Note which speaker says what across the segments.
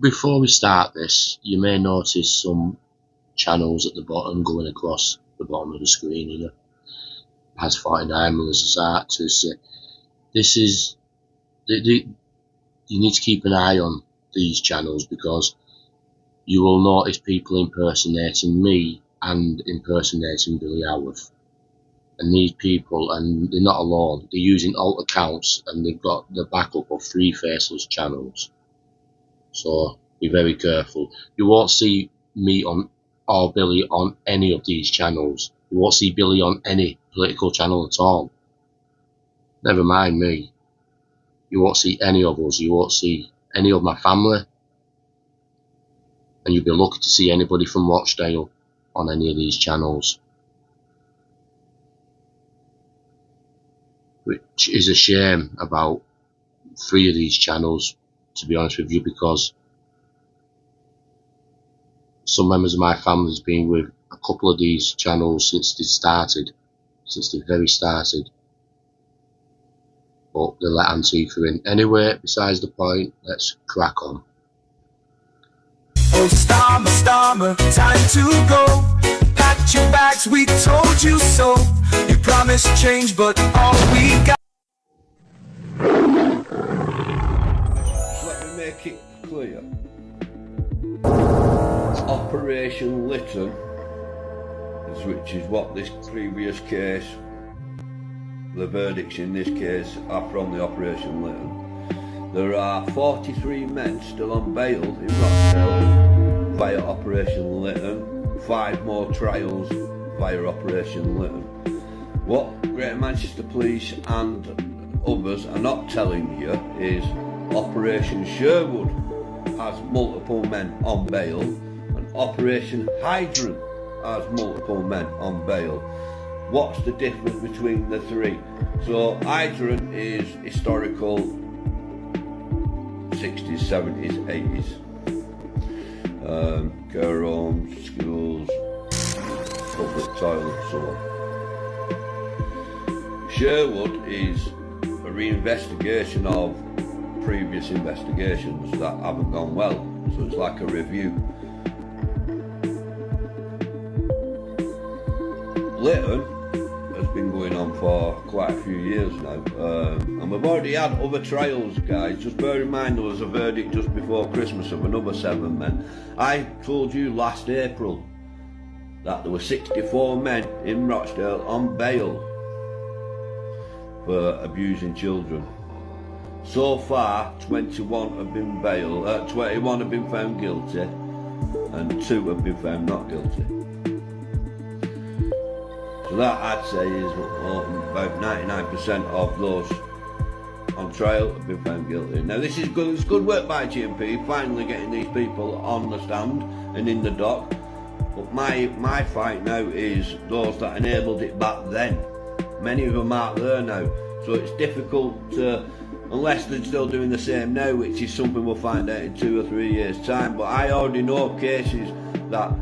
Speaker 1: Before we start this, you may notice some channels at the bottom going across the bottom of the screen, you know, past 49 Melissa's Art to say, this is, you need to keep an eye on these channels because you will notice people impersonating me and impersonating Billy Howarth. And these people, and they're not alone, they're using alt accounts and they've got the backup of 3 faceless channels. So be very careful. You won't see me on or Billy on any of these channels. You won't see Billy on any political channel at all. Never mind me. You won't see any of us. You won't see any of my family. And you'll be lucky to see anybody from Rochdale on any of these channels. Which is a shame about 3 of these channels, to be honest with you, because some members of my family has been with a couple of these channels since they very started. But they let Antifa in. Anyway, besides the point, let's crack on.
Speaker 2: Oh, Starmer, time to go. Pack your bags, we told you so. You promised change, but all we got.
Speaker 3: Let me make it clear. Operation Lyton, which is what this previous case, the verdicts in this case are from the Operation Lyton. There are 43 men still on bail in Rochdale via Operation Lyton, 5 more trials via Operation Lyton. What Greater Manchester Police and others are not telling you is Operations Sherwood has multiple men on bail and Operation Hydrant has multiple men on bail. What's the difference between the 3? So Hydrant is historical 60s, 70s, 80s. Care homes, schools, public toilets, so on. Sherwood is a reinvestigation of previous investigations that haven't gone well, so it's like a review. Lyton has been going on for quite a few years now, and we've already had other trials, guys. Just bear in mind there was a verdict just before Christmas of another 7 men. I told you last April that there were 64 men in Rochdale on bail for abusing children. So far, 21 have been 21 have been found guilty, and 2 have been found not guilty. So that, I'd say, is about 99% of those on trial have been found guilty. Now this is good. It's good work by GMP, finally getting these people on the stand and in the dock. But my fight now is those that enabled it back then. Many of them aren't there now, so it's difficult to, unless they're still doing the same now, which is something we'll find out in 2 or 3 years' time. But I already know cases that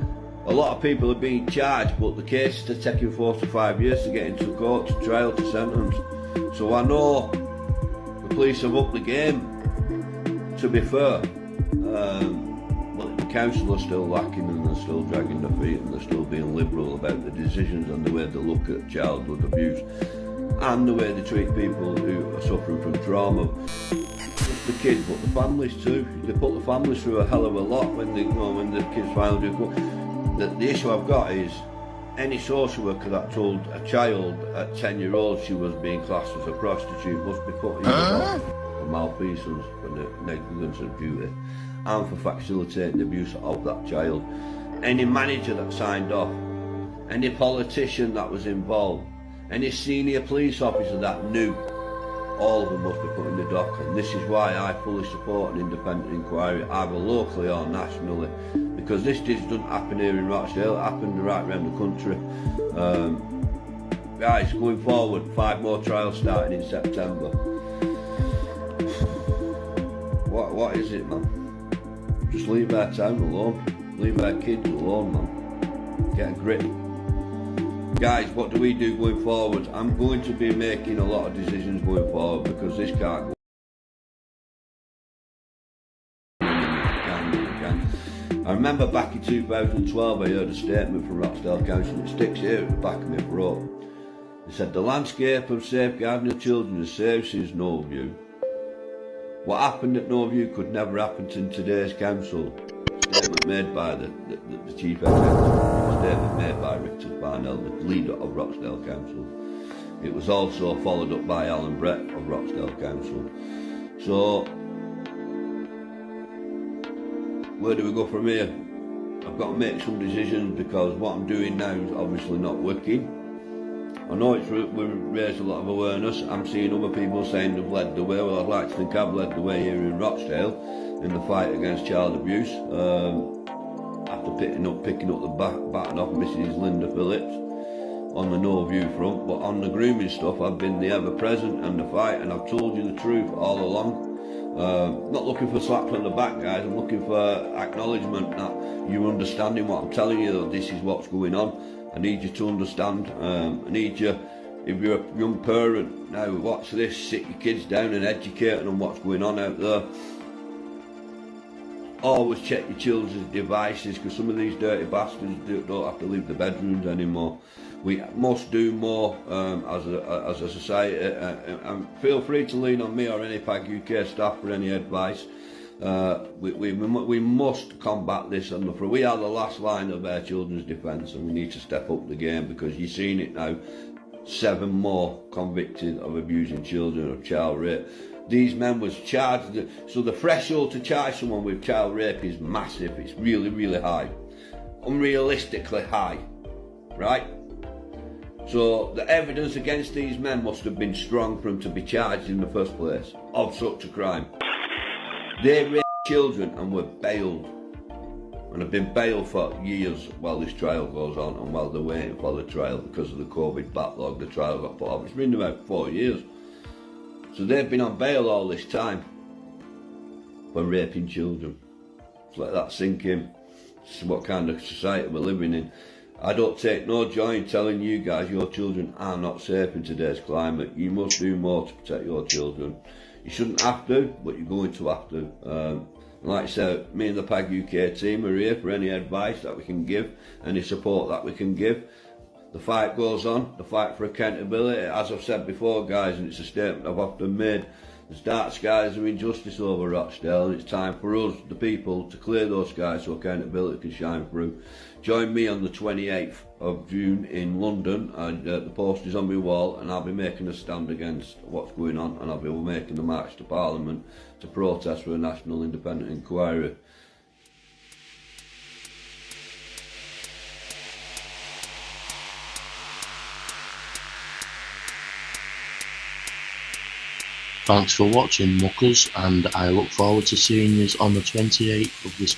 Speaker 3: a lot of people are being charged, but the cases are taking 4 to 5 years to get into court, to trial, to sentence. So I know the police have upped the game, to be fair. But the council are still lacking, and they're still dragging their feet, and they're still being liberal about the decisions and the way they look at childhood abuse and the way they treat people who are suffering from trauma. Just the kids, but the families too. They put the families through a hell of a lot when the kids finally do come. The issue I've got is any social worker that told a child at 10-year-old she was being classed as a prostitute must be put in the dock for malfeasance, for negligence of duty, and for facilitating the abuse of that child. Any manager that signed off, any politician that was involved, any senior police officer that knew, all of them must be put in the dock. And this is why I fully support an independent inquiry, either locally or nationally, because this doesn't happen here in Rochdale, it happened right around the country. Guys, going forward, 5 more trials starting in September. What is it, man? Just leave our town alone, leave our kids alone, man. Get a grip. Guys, what do we do going forward? I'm going to be making a lot of decisions going forward because this can't go. I remember back in 2012 I heard a statement from Rochdale Council, it sticks here at the back of my throat. They said the landscape of safeguarding of children has saved since Norview. What happened at Norview could never happen in today's council. Statement made by the chief executive, statement made by Richard Parnell, the leader of Rochdale Council. It was also followed up by Alan Brett of Rochdale Council. So, where do we go from here? I've got to make some decisions because what I'm doing now is obviously not working. I know we've raised a lot of awareness. I'm seeing other people saying they've led the way. Well, I'd like to think I've led the way here in Rochdale in the fight against child abuse. After picking up the baton off Mrs. Linda Phillips on the Norview front, but on the grooming stuff I've been the ever present and the fight, and I've told you the truth all along. Not looking for slaps on the back, guys. I'm looking for acknowledgement that you're understanding what I'm telling you, that this is what's going on. I need you to understand. I need you, if you're a young parent now, watch this, sit your kids down and educate them on what's going on out there. Always check your children's devices, because some of these dirty bastards don't have to leave the bedrooms anymore. We must do more as a society, and feel free to lean on me or any PAGUK staff for any advice. We must combat this on the front. We are the last line of our children's defence, and we need to step up the game, because you're seeing it now. 7 more convicted of abusing children, of child rape. These men was charged, so the threshold to charge someone with child rape is massive. It's really, really high, unrealistically high, right? So the evidence against these men must have been strong for them to be charged in the first place of such a crime. They raped children and were bailed, and have been bailed for years while this trial goes on, and while they're waiting for the trial because of the COVID backlog. The trial got put off. It's been about 4 years. So they've been on bail all this time for raping children. Just let that sink in. This is what kind of society we're living in. I don't take no joy in telling you guys your children are not safe in today's climate. You must do more to protect your children. You shouldn't have to, but you're going to have to. Like I said, me and the PAGUK team are here for any advice that we can give, any support that we can give. The fight goes on, the fight for accountability. As I've said before, guys, and it's a statement I've often made, there's dark skies of injustice over Rochdale, and it's time for us, the people, to clear those skies so accountability can shine through. Join me on the 28th of June in London, and the post is on my wall, and I'll be making a stand against what's going on, and I'll be making the march to Parliament to protest for a national independent inquiry.
Speaker 1: Thanks for watching, muckers, and I look forward to seeing you on the 28th of this month.